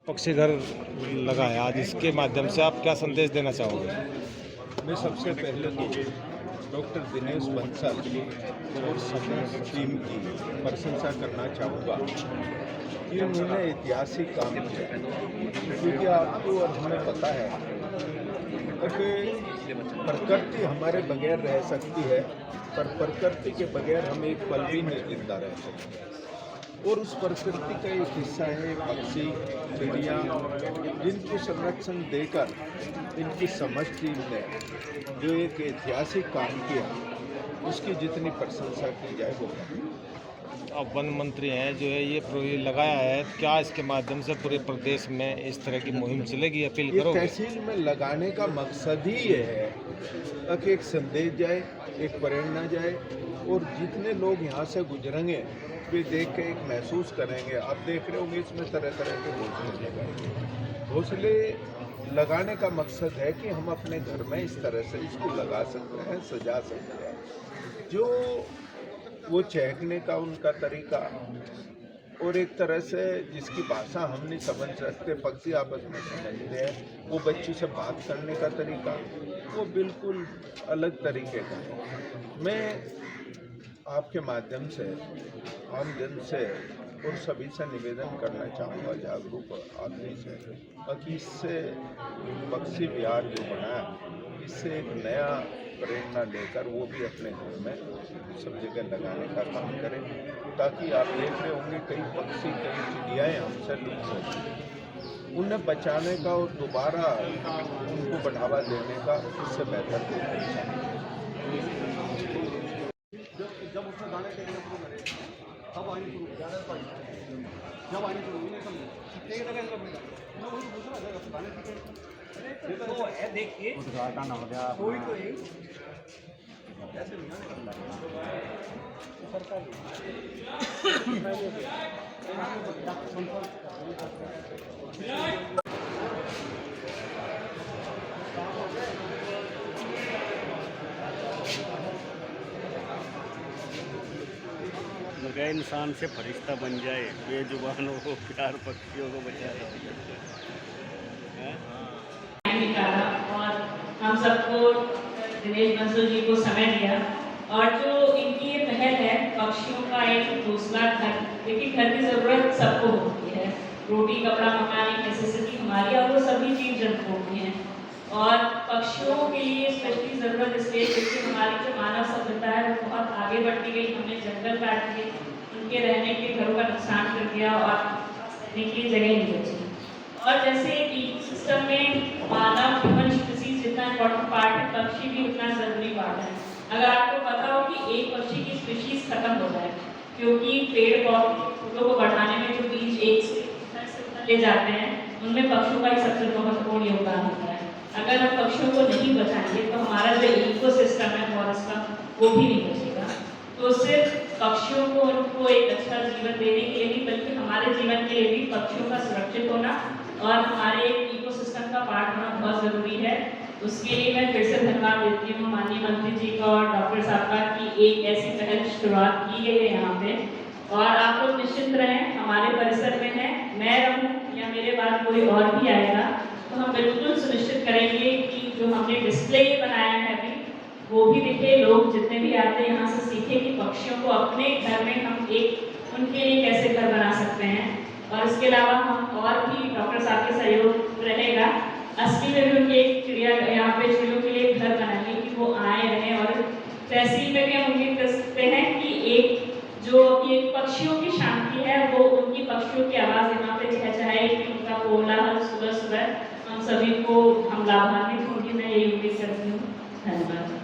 पक्षी घर लगा है आज, इसके माध्यम से आप क्या संदेश देना चाहोगे? मैं सबसे पहले तो डॉक्टर दिनेश बंसल और समूह टीम की प्रशंसा करना चाहूँगा कि उन्होंने ऐतिहासिक काम किया, क्योंकि आपको और हमें पता है कि प्रकृति हमारे बगैर रह सकती है, पर प्रकृति के बगैर हम एक पल भी नहीं जिंदा रह सकते। और उस प्रकृति का एक हिस्सा है पक्षी, चिड़िया, जिनको संरक्षण देकर इनकी समझ टीम ने जो एक ऐतिहासिक काम किया, उसकी जितनी प्रशंसा की जाए वो कम। अब वन मंत्री हैं जो है ये लगाया है, क्या इसके माध्यम से पूरे प्रदेश में इस तरह की मुहिम चलेगी? अपील करोगे? तहसील में लगाने का मकसद ही ये है ताकि एक संदेश जाए, एक प्रेरणा जाए, और जितने लोग यहाँ से गुजरेंगे वे देख के एक महसूस करेंगे। आप देख रहे होंगे इसमें तरह तरह के घोंसले लगाए। घोंसले लगाने का मकसद है कि हम अपने घर में इस तरह से इसको लगा सकते हैं, सजा सकते हैं। जो वो चहकने का उनका तरीका, और एक तरह से जिसकी भाषा हम नहीं समझ सकते, पक्षी आपस में समझते हैं, वो बच्ची से बात करने का तरीका वो बिल्कुल अलग तरीके का है। मैं आपके माध्यम से आम जन से और सभी से निवेदन करना चाहूँगा, जागरूक आदमी से, कि इससे पक्षी विहार जो बना है, इससे एक नया प्रेरणा लेकर वो भी अपने घर में सब जगह लगाने का काम करें, ताकि आप देख रहे होंगे कई पक्षी, कई चिड़ियाएँ हमसे लुप्त हो, उन्हें बचाने का और दोबारा उनको बढ़ावा देने का इससे बेहतर कोई तरीका नहीं। जब उसमें गाने देखने शुरू करे तब आनी शुरू जब आनी शुरू नहीं मैं वही पूछ रहा था गाने सीखे तो है देखिए उद्घाटन हो गया कोई तो यही ऐसे नहीं गए इंसान से फरिश्ता बन जाए, बेजुबानों को प्यार, पक्षियों को बचाए। और हम सबको दिनेश बंसल जी को समय दिया, और जो इनकी ये पहल है पक्षियों का एक घोंसला घर, देखिए घर की ज़रूरत सबको होती है, रोटी कपड़ा मकान की नेसेसिटी हमारी, और वो सभी जीव जंतुओं की हैं, और पक्षियों के लिए स्पेशली ज़रूरत इसलिए क्योंकि हमारी जो मानव सभ्यता है वो बहुत आगे बढ़ती गई। हमने जंगल काट दिए, उनके रहने के घरों का नुकसान कर दिया, और रहने के लिए जगह नहीं बची। और जैसे इकोसिस्टम में मानव ह्यूमन स्पीसीज जितना इम्पोर्टेंट पार्ट है, पक्षी भी उतना ज़रूरी पार्ट है। अगर आपको पता हो कि एक पक्षी की स्पीशीज खत्म हो जाए, क्योंकि पेड़ पौधों को बढ़ाने में जो बीज एक से ले जाते हैं उनमें पक्षियों का ही सबसे महत्वपूर्ण योगदान होता है। अगर हम पक्षियों को नहीं बचाएंगे तो हमारा जो इकोसिस्टम है फॉरेस्ट का वो भी नहीं बचेगा। तो सिर्फ पक्षियों को उनको एक अच्छा जीवन देने के लिए नहीं, बल्कि हमारे जीवन के लिए भी पक्षियों का सुरक्षित होना और हमारे इकोसिस्टम का पार्ट होना बहुत ज़रूरी है। उसके लिए मैं फिर से धन्यवाद देती हूँ माननीय मंत्री जी का और डॉक्टर साहब का कि एक ऐसी पहल शुरुआत की गई है यहाँ पे, और आप लोग निश्चिंत रहें, हमारे परिसर में है, मैं रहूँ या मेरे बाद कोई और भी आएगा तो हम बिल्कुल सुनिश्चित करेंगे कि जो हमने डिस्प्ले बनाया है अभी वो भी दिखे, लोग जितने भी आते हैं यहाँ से सीखे कि पक्षियों को अपने घर में हम एक उनके लिए कैसे घर बना सकते हैं। और इसके अलावा हम और भी डॉक्टर साहब के सहयोग रहेगा, असली में भी उनके एक चिड़िया यहाँ पे चिड़ियों के लिए घर बनाएंगे कि वो आए रहें। और तहसील में भी हम उम्मीद कर सकते हैं कि एक जो ये पक्षियों की शांति है वो उनकी पक्षियों की आवाज़ यहाँ पे चहचहाएगी, उनका कोलाहल सुबह सुबह हम सभी को हम लाभान्वित होंगे, मैं यही उम्मीद करती हूँ। धन्यवाद।